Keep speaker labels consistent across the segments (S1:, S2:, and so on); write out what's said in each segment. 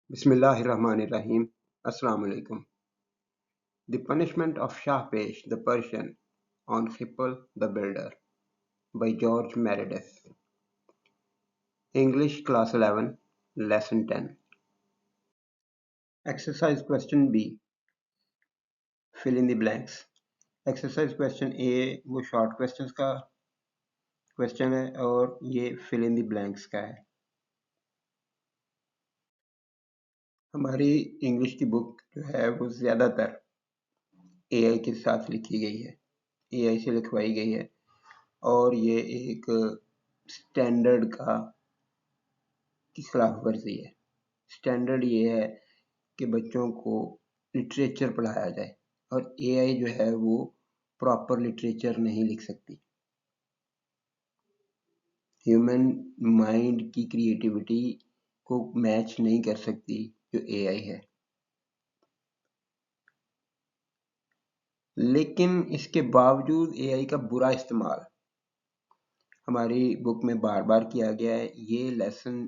S1: Bismillahirrahmanirrahim. Assalamu alaikum. The Punishment of Shahpesh the Persian on Hippel the Builder by George Meredith. English Class 11, Lesson 10. Exercise Question B. Fill in the blanks. Exercise Question A वो short questions का question है और ये fill in the blanks का है. हमारी English की book जो है वो ज़्यादातर AI के साथ लिखी गई है, AI से लिखवाई गई है और ये एक स्टैंडर्ड की खिलाफ वर्जी है। स्टैंडर्ड ये है कि बच्चों को लिटरेचर पढ़ाया जाए और AI जो है वो प्रॉपर लिटरेचर नहीं लिख सकती। ह्यूमन माइंड की क्रिएटिविटी को मैच नहीं कर सकती जो AI है। लेकिन इसके बावजूद AI का बुरा इस्तेमाल हमारी बुक में बार बार किया गया है। ये लेसन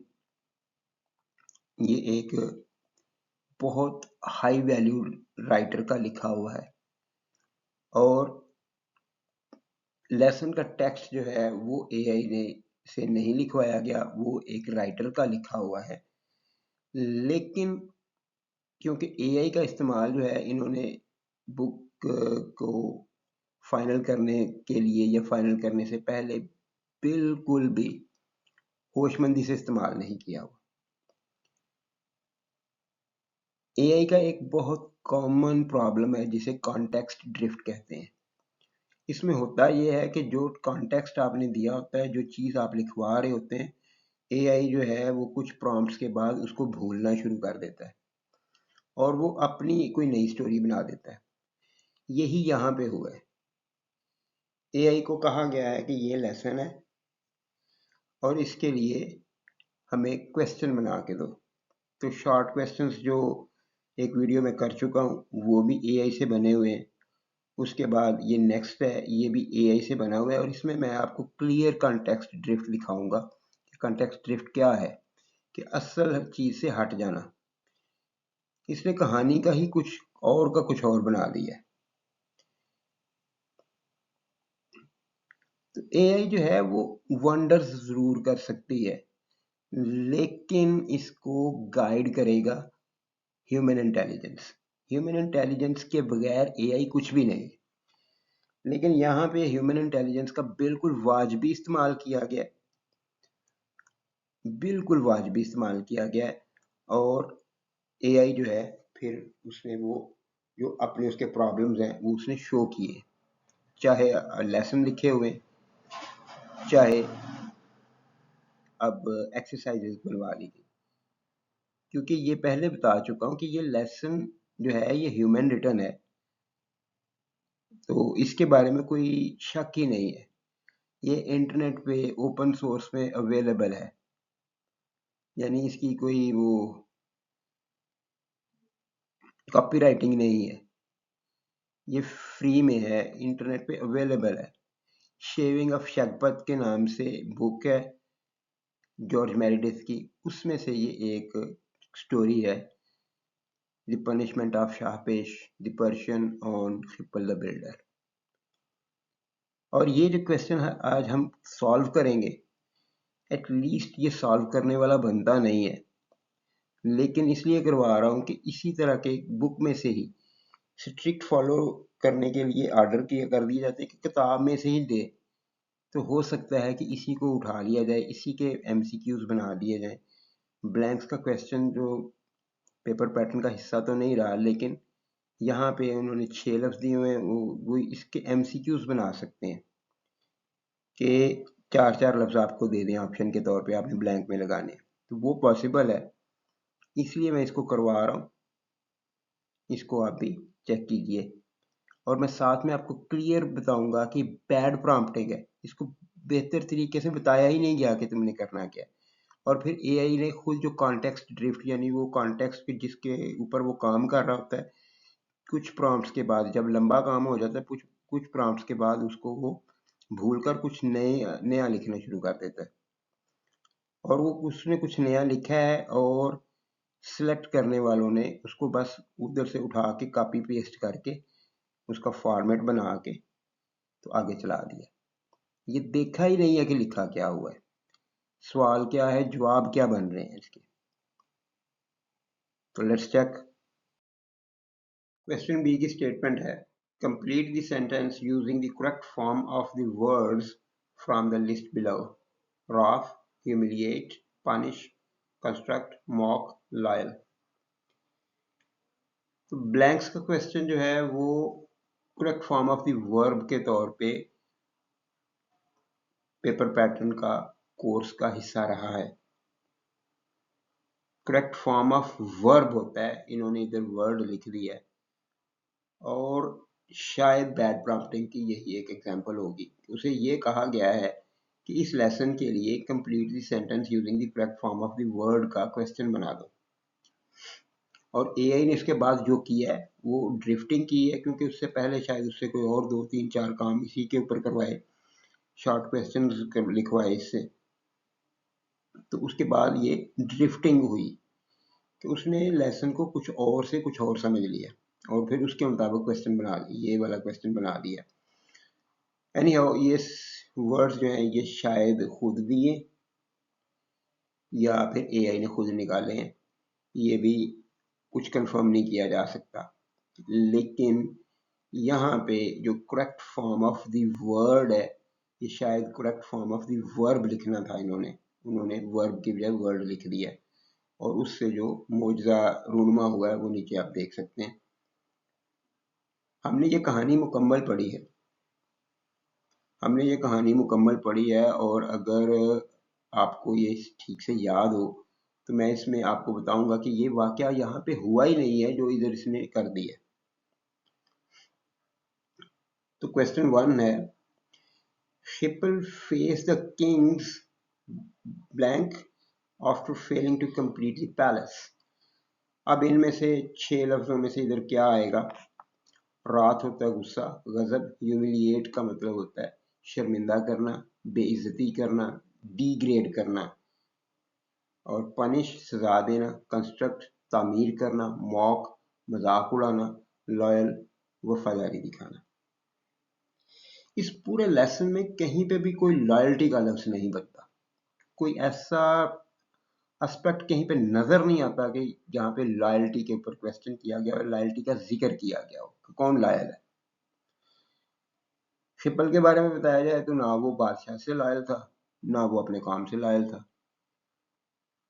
S1: ये एक बहुत हाई वैल्यू राइटर का लिखा हुआ है और लेसन का टेक्स्ट जो है वो AI ने से नहीं लिखवाया गया, वो एक राइटर का लिखा हुआ है। लेकिन क्योंकि AI का इस्तेमाल जो है इन्होंने बुक को फाइनल करने के लिए या फाइनल करने से पहले बिल्कुल भी होशमंदी से इस्तेमाल नहीं किया हुआ। AI का एक बहुत कॉमन प्रॉब्लम है जिसे कॉन्टेक्स्ट ड्रिफ्ट कहते हैं। इसमें होता ये है कि जो कॉन्टेक्स्ट आपने दिया होता है, जो चीज़ आप लिखवा रहे होते हैं, AI जो है वो कुछ प्रॉम्प्ट्स के बाद उसको भूलना शुरू कर देता है और वो अपनी कोई नई स्टोरी बना देता है। यही यहाँ पे हुआ है। AI को कहा गया है कि ये लेसन है और इसके लिए हमें क्वेश्चन बना के दो। तो शॉर्ट क्वेश्चंस जो एक वीडियो में कर चुका हूँ वो भी AI से बने हुए हैं। उसके बाद ये नेक्स्ट है, ये भी AI से बना हुआ है और इसमें मैं आपको क्लियर कॉन्टेक्स्ट ड्रिफ्ट दिखाऊंगा। कॉन्टेक्स्ट ड्रिफ्ट क्या है कि असल चीज़ से हट जाना। इसने कहानी का ही कुछ और बना दिया है। तो AI जो है वो वंडर्स जरूर कर सकती है, लेकिन इसको गाइड करेगा ह्यूमन इंटेलिजेंस। ह्यूमन इंटेलिजेंस के बगैर AI कुछ भी नहीं। लेकिन यहाँ पे ह्यूमन इंटेलिजेंस का बिल्कुल वाजबी इस्तेमाल किया गया है, बिल्कुल वाजबी इस्तेमाल किया गया है और AI जो है फिर उसने वो जो अपने उसके प्रॉब्लम्स हैं वो उसने शो किए, चाहे लेसन लिखे हुए, चाहे अब एक्सरसाइजेज बनवा ली गई। क्योंकि ये पहले बता चुका हूँ कि ये लेसन जो है ये ह्यूमन रिटन है, तो इसके बारे में कोई शक ही नहीं है। ये इंटरनेट पे ओपन सोर्स में अवेलेबल है, यानी इसकी कोई वो कॉपीराइटिंग नहीं है, ये फ्री में है, इंटरनेट पे अवेलेबल है। शेविंग ऑफ शगपत के नाम से बुक है जॉर्ज मेरिडिथ की, उसमें से ये एक स्टोरी है, the punishment of Shahpesh the Persian on Khipil the builder. और ये जो क्वेश्चन है आज हम सॉल्व करेंगे, एटलीस्ट ये सॉल्व करने वाला बनता नहीं है, लेकिन इसलिए करवा रहा हूँ कि इसी तरह के बुक में से ही स्ट्रिक्ट फॉलो करने के लिए ऑर्डर किया कर दिए जाते हैं कि किताब में से ही दे, तो हो सकता है कि इसी को उठा लिया जाए, इसी के MCQs बना दिए जाए। ब्लैंक्स का क्वेश्चन जो पेपर पैटर्न का हिस्सा तो नहीं रहा, लेकिन यहाँ पे उन्होंने 6 लफ्ज़ दिए हुए हैं, वो इसके MCQs बना सकते हैं कि 4-4 लफ्ज़ आपको दे दें ऑप्शन के तौर पे, आपने ब्लैंक में लगाने, तो वो पॉसिबल है। इसलिए मैं इसको करवा रहा हूँ, इसको आप भी चेक कीजिए और मैं साथ में आपको क्लियर बताऊंगा कि बैड प्रॉम्प्टिंग है, इसको बेहतर तरीके से बताया ही नहीं गया कि तुमने करना क्या है। और फिर AI ने खुद जो कॉन्टेक्स्ट ड्रिफ्ट, यानी वो कॉन्टेक्स्ट जिसके ऊपर वो काम कर रहा होता है, कुछ प्रॉम्प्ट्स के बाद जब लंबा काम हो जाता है, कुछ कुछ प्रॉम्प्ट्स के बाद उसको वो भूलकर कुछ नया लिखना शुरू कर देता है और वो उसने कुछ नया लिखा है और सिलेक्ट करने वालों ने उसको बस उधर से उठा के कॉपी पेस्ट करके उसका फॉर्मेट बना के तो आगे चला दिया। ये देखा ही नहीं है कि लिखा क्या हुआ है, सवाल क्या है, जवाब क्या बन रहे हैं इसके। तो लेट्स चेक। क्वेश्चन बी की स्टेटमेंट है, complete the sentence using the correct form of the words from the list below. wrath, humiliate, punish, construct, mock, loyal। तो ब्लैंक्स का क्वेश्चन जो है वो correct form of the verb के तौर पे पेपर पैटर्न का कोर्स का हिस्सा रहा है। करेक्ट फॉर्म ऑफ वर्ब होता है, इन्होंने इधर वर्ड लिख दिया है, और शायद बैड प्रॉम्प्टिंग की यही एक एग्जांपल होगी। उसे ये कहा गया है कि इस लेसन के लिए complete the sentence using the correct form of the word का क्वेश्चन बना दो। और एआई ने इसके बाद जो किया है वो ड्रिफ्टिंग की है, क्योंकि उससे पहले शायद उससे कोई और 2-3-4 काम इसी के ऊपर करवाए, शॉर्ट क्वेश्चन लिखवाए इससे। तो उसके बाद ये ड्रिफ्टिंग हुई कि उसने लेसन को कुछ और से कुछ और समझ लिया और फिर उसके मुताबिक क्वेश्चन बना लिया, ये वाला क्वेश्चन बना दिया। एनी हाउ, ये वर्ड्स जो हैं ये शायद खुद दिए या फिर एआई ने खुद निकाले हैं, ये भी कुछ कंफर्म नहीं किया जा सकता। लेकिन यहाँ पे जो correct form of the word है, ये शायद correct form of the verb लिखना था, उन्होंने वर्ब की बजाय वर्ड लिख दिया, और उससे जो मौजज़ा रूनमा हुआ है वो नीचे आप देख सकते हैं। हमने ये कहानी मुकम्मल पढ़ी है, और अगर आपको ये ठीक से याद हो तो मैं इसमें आपको बताऊंगा कि ये वाकया यहाँ पे हुआ ही नहीं है जो इधर इसने कर दिया। तो क्वेश्चन 1 है, Schiphol faced the king's blank after failing to complete the palace। अब इनमें से 6 लफ्जों में से इधर क्या आएगा? रात होता है गुस्सा, गजब, ह्यूमिलिएट का मतलब होता है शर्मिंदा करना, बेइज्जती करना, डिग्रेड करना, और पनिश सजा देना, कंस्ट्रक्ट तामीर करना, मॉक मजाक उड़ाना, लॉयल वफादारी दिखाना। इस पूरे लेसन में कहीं पे भी कोई लॉयल्टी का लफ्ज नहीं बनता, कोई ऐसा एस्पेक्ट कहीं पे नजर नहीं आता कि जहाँ पे लॉयल्टी के ऊपर क्वेश्चन किया गया और लॉयल्टी का जिक्र किया गया हो, कौन लॉयल है। शिपल के बारे में बताया जाए तो ना वो बादशाह से लॉयल था, ना वो अपने काम से लॉयल था,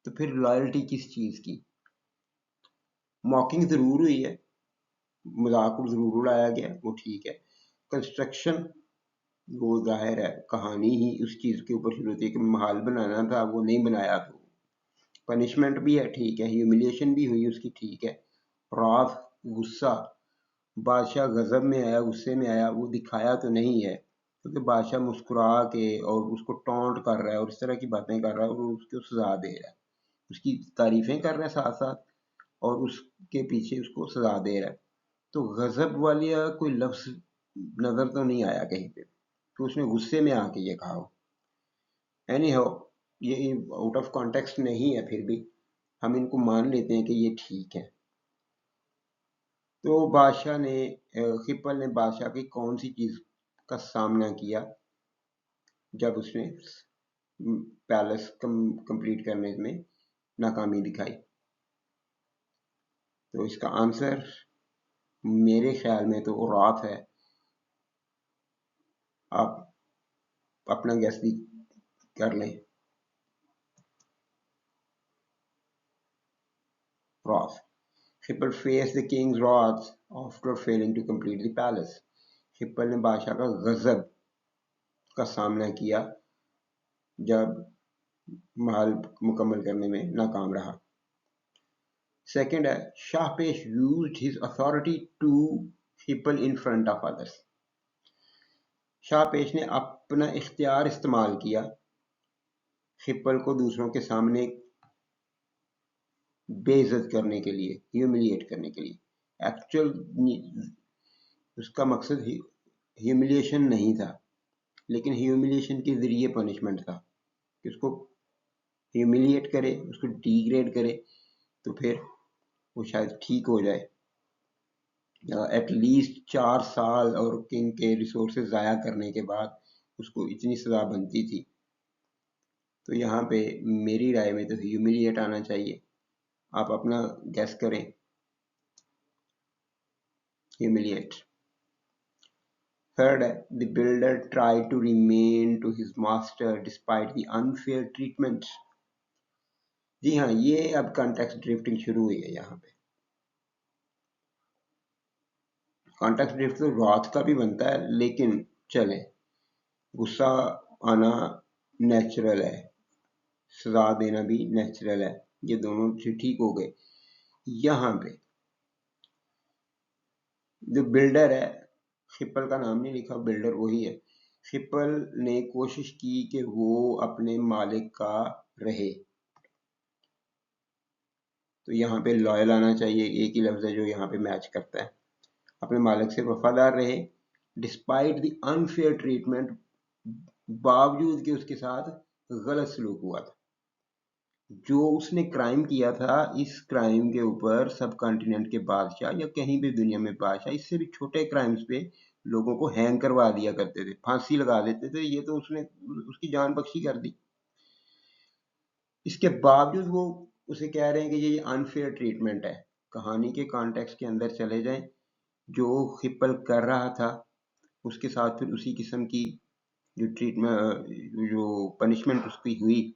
S1: तो फिर लॉयल्टी किस चीज की? मॉकिंग जरूर हुई है, मजाक जरूर उड़ाया गया, वो ठीक है। कंस्ट्रक्शन, वो जाहिर है कहानी ही उस चीज के ऊपर शुरू होती है कि महल बनाना था, वो नहीं बनाया, तो पनिशमेंट भी है, ठीक है। ह्यूमिलिएशन भी हुई उसकी, ठीक है। रात, गुस्सा, बादशाह गजब में आया, गुस्से में आया, वो दिखाया तो नहीं है, क्योंकि बादशाह मुस्कुरा के और उसको टॉन्ट कर रहा है और इस तरह की बातें कर रहा है और उसको सजा दे रहा है, उसकी तारीफें कर रहा है साथ साथ और उसके पीछे उसको सजा दे रहा है। तो गजब वाली कोई लफ्ज नजर तो नहीं आया कहीं पे, तो उसने गुस्से में आके ये कहा हो। एनी हाउ, ये आउट ऑफ कॉन्टेक्स्ट नहीं है, फिर भी हम इनको मान लेते हैं कि ये ठीक है। तो बादशाह ने खिप्पल ने बादशाह की कौन सी चीज का सामना किया जब उसने पैलेस कंप्लीट करने में नाकामी दिखाई? तो इसका आंसर मेरे ख्याल में तो रात है। आप अपना गैस भी कर लें। रात। Schiphol faced the king's wrath after failing to complete the palace। Schiphol ने बादशाह का गजब का सामना किया जब महल मुकम्मल करने में नाकाम रहा। सेकंड है, शाहपेश used his authority to Schiphol in front of others। शाहपेश ने अपना इख्तियार इस्तेमाल किया Schiphol को दूसरों के सामने बेइज्जत करने के लिए, ह्यूमिलिएट करने के लिए। एक्चुअल उसका मकसद ह्यूमिलिएशन नहीं था, लेकिन ह्यूमिलिएशन के जरिए पनिशमेंट था कि उसको ह्यूमिलिएट करे, उसको डिग्रेड करे। तो फिर वो शायद ठीक हो जाए। एटलीस्ट 4 साल और किंग के रिसोर्सेज ज़ाया करने के बाद उसको इतनी सज़ा बनती थी। तो यहाँ पे मेरी राय में तो ह्यूमिलिएट आना चाहिए। आप अपना गैस करें। ह्यूमिलिएट। थर्ड है, the builder try to remain to his master despite the unfair treatment. जी हाँ, ये अब कॉन्टेक्स्ट ड्रिफ्टिंग शुरू हुई है। यहाँ पे कॉन्टेक्स्ट ड्रिफ्ट तो रात का भी बनता है, लेकिन चले, गुस्सा आना नेचुरल है, सजा देना भी नेचुरल है, ये दोनों ठीक हो गए। यहाँ पे जो बिल्डर है, शिप्पल का नाम नहीं लिखा, बिल्डर वही है। शिप्पल ने कोशिश की कि वो अपने मालिक का रहे, तो यहाँ पे लॉयल आना चाहिए, एक ही लफ्ज़ है जो यहाँ पे मैच करता है। अपने मालिक से वफादार रहे डिस्पाइट द अनफेयर ट्रीटमेंट, बावजूद कि उसके साथ गलत सलूक हुआ था। जो उसने क्राइम किया था, इस क्राइम के ऊपर सब कॉन्टिनेंट के बादशाह या कहीं भी दुनिया में बादशाह इससे भी छोटे क्राइम्स पे लोगों को हैंग करवा दिया करते थे, फांसी लगा देते थे। ये तो उसने उसकी जान बख्शी कर दी। इसके बावजूद वो उसे कह रहे हैं कि ये अनफेयर ट्रीटमेंट है। कहानी के कॉन्टेक्स्ट के अंदर चले जाएं, जो हिप्पल कर रहा था उसके साथ फिर उसी किस्म की जो ट्रीटमेंट, जो पनिशमेंट उसकी हुई,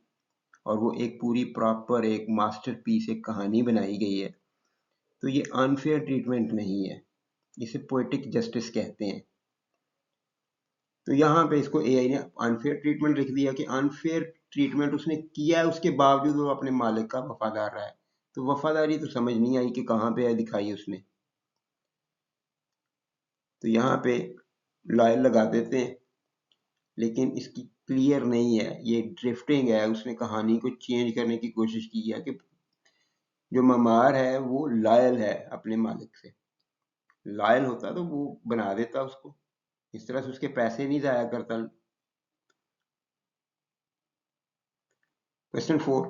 S1: और वो एक पूरी प्रॉपर एक मास्टरपीस एक कहानी बनाई गई है। तो ये अनफेयर ट्रीटमेंट नहीं है, इसे पोएटिक जस्टिस कहते हैं। तो यहाँ पे इसको एआई ने अनफेयर ट्रीटमेंट लिख दिया कि अनफेयर ट्रीटमेंट उसने किया है, उसके बावजूद वो अपने मालिक का वफादार रहा है। तो वफादारी तो समझ नहीं आई कि कहाँ पे है दिखाई उसने। तो यहाँ पे लॉयल लगा देते हैं, लेकिन इसकी क्लियर नहीं है, ये ड्रिफ्टिंग है। उसने कहानी को चेंज करने की कोशिश की है कि जो ममार है वो लॉयल है अपने मालिक से। लॉयल होता तो वो बना देता उसको, इस तरह से उसके पैसे नहीं जाया करता। Question 4,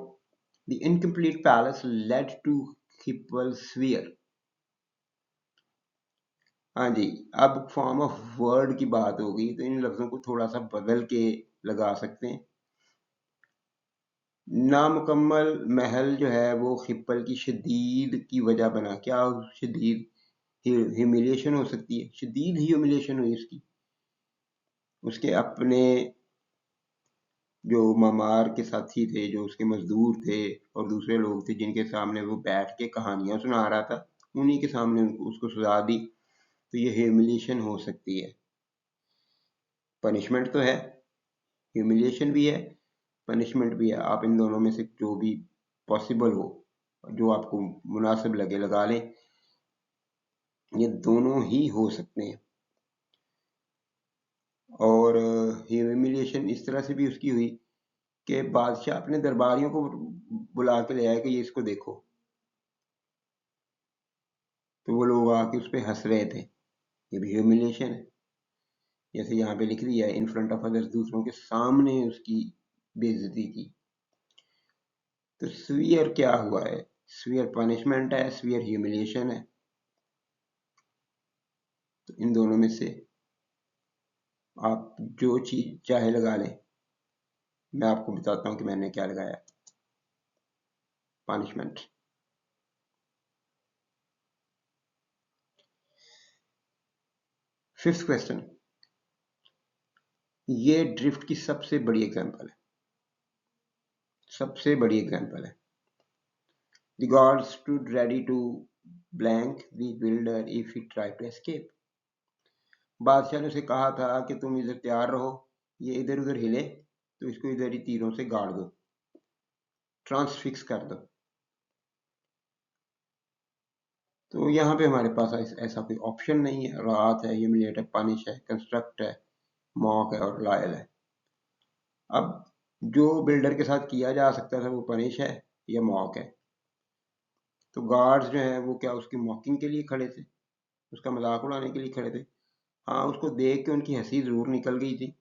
S1: the incomplete palace led to Khipil sphere. हाँ जी, अब फॉर्म ऑफ वर्ड की बात होगी तो इन लफ्जों को थोड़ा सा बदल के लगा सकते हैं। नामुकम्मल महल जो है वो हिप्पल की शदीद की वजह बना। क्या शदीद ह्यूमिलिएशन हो सकती है? शदीद ह्यूमिलिएशन हुई उसकी। उसके अपने जो ममार के साथी थे, जो उसके मजदूर थे और दूसरे लोग थे जिनके सामने वो बैठ के कहानियां सुना रहा था, उन्हीं के सामने उसको सजा दी। तो ये ह्यूमिलिएशन हो सकती है। पनिशमेंट तो है, ह्यूमिलिएशन भी है, पनिशमेंट भी है। आप इन दोनों में से जो भी पॉसिबल हो, जो आपको मुनासिब लगे, लगा लें। ये दोनों ही हो सकते हैं। और ह्यूमिलिएशन इस तरह से भी उसकी हुई कि बादशाह अपने दरबारियों को बुला के ले आया कि ये इसको देखो, तो वो लोग आके उस पर हंस रहे थे। ये भी ह्यूमिलिएशन है। जैसे यहाँ पे लिख दिया है, इन फ्रंट ऑफ अदर्स, दूसरों के सामने उसकी बेइज्जती की। तो स्वीयर क्या हुआ है? स्वीयर पनिशमेंट है, स्वीयर ह्यूमिलिएशन है। तो इन दोनों में से आप जो चीज चाहे लगा लें। मैं आपको बताता हूँ कि मैंने क्या लगाया। पनिशमेंट। फिफ्थ क्वेश्चन, ये ड्रिफ्ट की सबसे बड़ी एग्जांपल है, सबसे बड़ी एग्जांपल है। The guard stood ready to blank the builder if he tried to escape. बादशाह ने उसे कहा था कि तुम इधर तैयार रहो, ये इधर उधर हिले तो इसको इधर ही तीरों से गाड़ दो, ट्रांसफिक्स कर दो। तो यहाँ पे हमारे पास ऐसा कोई ऑप्शन नहीं है। राहत है, ह्यूमिलिएट है, पनिश है, कंस्ट्रक्ट है, मॉक है और लॉयल है। अब जो बिल्डर के साथ किया जा सकता था वो पनिश है या मॉक है। तो गार्ड्स जो है वो क्या उसकी मॉकिंग के लिए खड़े थे, उसका मजाक उड़ाने के लिए खड़े थे? हाँ, उसको देख के उनकी हंसी जरूर निकल गई थी,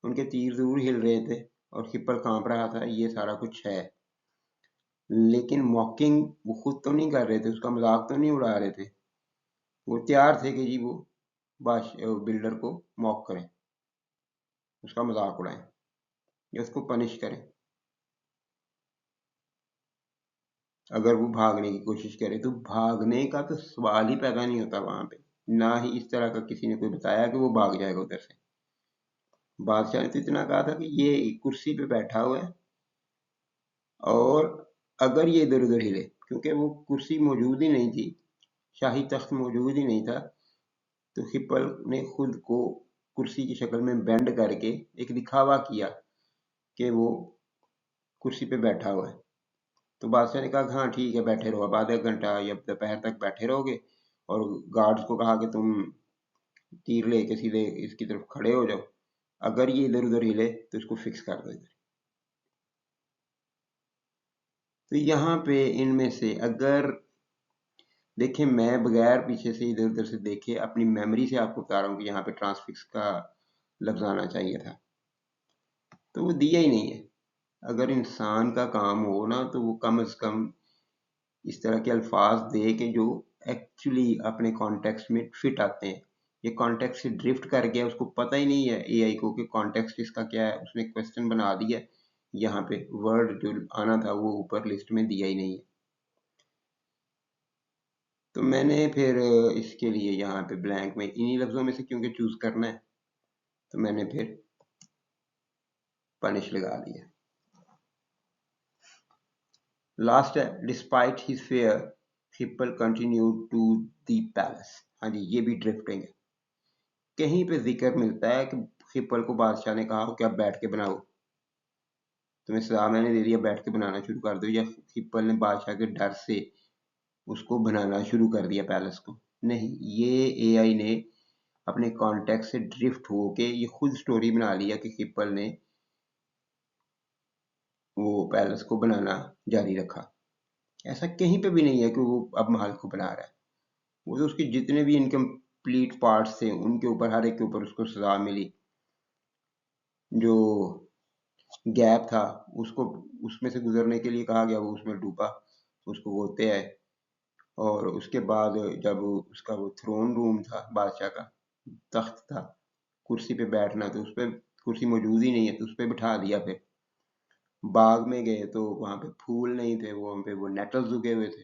S1: उनके तीर जरूर हिल रहे थे और हिप्पल कांप रहा था, ये सारा कुछ है। लेकिन मॉकिंग वो खुद तो नहीं कर रहे थे, उसका मजाक तो नहीं उड़ा रहे थे। वो तैयार थे कि जी वो बिल्डर को मॉक करें, उसका मजाक उड़ाएं या उसको पनिश करें। अगर वो भागने की कोशिश करे तो भागने का तो सवाल ही पैदा नहीं होता वहां पे, ना ही इस तरह का किसी ने कोई बताया कि वो भाग जाएगा उधर से। बादशाह ने तो इतना कहा था कि ये कुर्सी पे बैठा हुआ है और अगर ये इधर उधर हिले, क्योंकि वो कुर्सी मौजूद ही नहीं थी, शाही तख्त मौजूद ही नहीं था, तो हिप्पल ने खुद को कुर्सी की शक्ल में बेंड करके एक दिखावा किया कि वो कुर्सी पे बैठा हुआ है। तो बादशाह ने कहा हाँ ठीक है बैठे रहो, अब आधा घंटा या दोपहर तक बैठे रहोगे, और गार्ड्स को कहा कि तुम तीर लेके सीधे इसकी तरफ खड़े हो जाओ, अगर ये इधर उधर हिले तो इसको फिक्स कर दो इधर। तो यहाँ पे इनमें से अगर देखें, मैं बगैर पीछे से इधर उधर से देखे अपनी मेमोरी से आपको बता रहा हूँ कि यहाँ पे ट्रांसफिक्स का लफ्ज आना चाहिए था, तो वो दिया ही नहीं है। अगर इंसान का काम हो ना तो वो कम से कम इस तरह के अल्फाज दे के जो एक्चुअली अपने कॉन्टेक्स्ट में फिट आते हैं। ये कॉन्टेक्स्ट से ड्रिफ्ट कर गया, उसको पता ही नहीं है एआई को कि कॉन्टेक्स्ट इसका क्या है, उसने क्वेश्चन बना दिया, यहाँ पे वर्ड जो आना था वो ऊपर लिस्ट में दिया ही नहीं है। तो मैंने फिर इसके लिए यहाँ पे ब्लैंक में इन्हीं लफ्जों में से क्योंकि चूज करना है, तो मैंने फिर पनिश लगा दिया। लास्ट है, despite his fear Khipil continue to the palace. हाँ जी, ये भी ड्रिफ्टिंग है। कहीं पे जिक्र मिलता है कि हिप्पल को बादशाह ने कहा कि आप बैठ के बनाओ, तुम्हें सलाह मैंने दे दिया, बैठ के बनाना शुरू कर दो, या हिप्पल ने बादशाह के डर से उसको बनाना शुरू कर दिया पैलेस को। नहीं, ये एआई ने अपने कॉन्टेक्स्ट से ड्रिफ्ट होके ये खुद स्टोरी बना लिया कि हिप्पल ने वो पैलेस को बनाना जारी रखा। ऐसा कहीं पे भी नहीं है कि वो अब महल को बना रहा है। वो तो उसके जितने भी इनकम्प्लीट पार्ट्स थे उनके ऊपर, हर एक के ऊपर उसको सजा मिली। जो गैप था उसको उसमें से गुजरने के लिए कहा गया, वो उसमें डूबा, उसको वो होते आए। और उसके बाद जब उसका वो थ्रोन रूम था, बादशाह का तख्त था, कुर्सी पे बैठना, तो उस पर कुर्सी मौजूद ही नहीं है, तो उस पर बिठा दिया। फिर बाग में गए तो वहां पे फूल नहीं थे, वो वहां पे वो नेटल्स उगे हुए थे,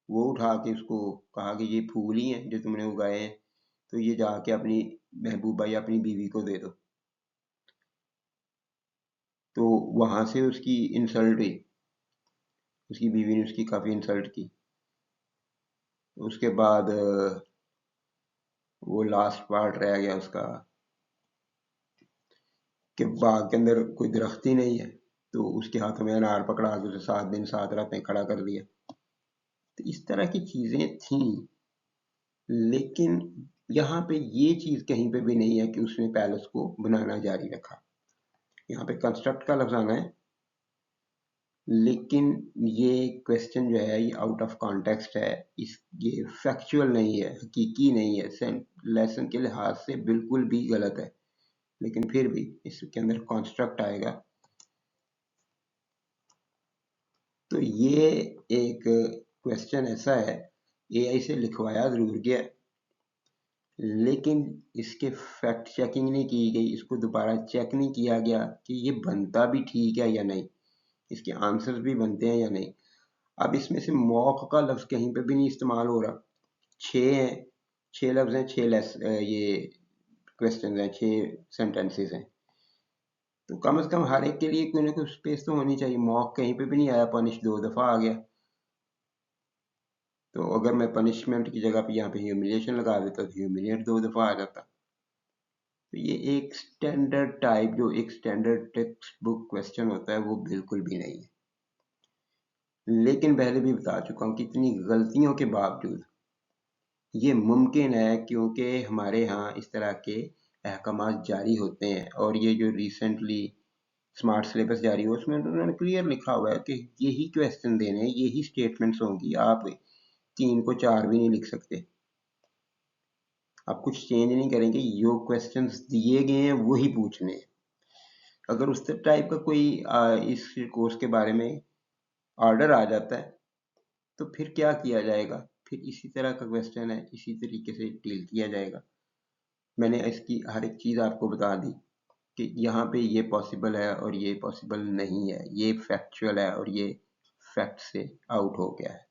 S1: वो उठा के उसको कहा कि ये फूल ही हैं जो तुमने उगाए हैं, तो ये जाके अपनी महबूबा या अपनी बीवी को दे दो। तो वहां से उसकी इंसल्ट हुई, उसकी बीवी ने उसकी काफी इंसल्ट की। उसके बाद वो लास्ट पार्ट रह गया उसका कि बाग के अंदर कोई दरख्त ही नहीं है, तो उसके हाथों में अनार पकड़ा के उसे 7 दिन 7 रातें खड़ा कर दिया। तो इस तरह की चीजें थी, लेकिन यहाँ पे ये चीज कहीं पे भी नहीं है कि उसने पैलेस को बनाना जारी रखा। यहाँ पे कंस्ट्रक्ट का लफ्ज आना है, लेकिन ये क्वेश्चन जो है ये आउट ऑफ कॉन्टेक्स्ट है, इस ये फैक्चुअल नहीं है, हकीकी नहीं है, लेसन के लिहाज से बिल्कुल भी गलत है, लेकिन फिर भी इसके अंदर कॉन्स्ट्रक्ट आएगा। तो ये एक क्वेश्चन ऐसा है, एआई से लिखवाया जरूर गया, लेकिन इसके फैक्ट चेकिंग नहीं की गई, इसको दोबारा चेक नहीं किया गया कि ये बनता भी ठीक है या नहीं, इसके आंसर्स भी बनते हैं या नहीं। अब इसमें से मॉक का लफ्ज कहीं पे भी नहीं इस्तेमाल हो रहा। 6 हैं, 6 लफ्ज हैं, 6 ये क्वेश्चन हैं, 6 सेंटेंसेस हैं, तो कम से कम हर एक के लिए कोई ना कोई स्पेस तो होनी चाहिए। मॉक कहीं पे भी नहीं आया, पनिश 2 दफा आ गया। तो अगर मैं पनिशमेंट की जगह पे यहाँ पे ह्यूमिलिएशन लगा देता तो ह्यूमिलिएट 2 दफा आ जाता। तो ये एक स्टैंडर्ड टाइप, जो एक स्टैंडर्ड टेक्स्ट बुक क्वेश्चन होता है, वो बिल्कुल भी नहीं है। लेकिन पहले भी बता चुका हूँ कि इतनी गलतियों के बावजूद ये मुमकिन है, क्योंकि हमारे यहाँ इस तरह के अहकामात जारी होते हैं, और ये जो रिसेंटली स्मार्ट सिलेबस जारी हुआ उसमें उन्होंने क्लियर लिखा हुआ है कि यही क्वेश्चन देने हैं, यही स्टेटमेंट्स होंगी, आप 3 को 4 भी नहीं लिख सकते, आप कुछ चेंज नहीं करेंगे, जो क्वेश्चंस दिए गए हैं वही पूछने हैं। अगर उस टाइप का कोई इस कोर्स के बारे में ऑर्डर आ जाता है तो फिर क्या किया जाएगा, फिर इसी तरह का क्वेश्चन है, इसी तरीके से डील किया जाएगा। मैंने इसकी हर एक चीज़ आपको बता दी कि यहाँ पे ये पॉसिबल है और ये पॉसिबल नहीं है, ये फैक्चुअल है और ये फैक्ट से आउट हो गया है।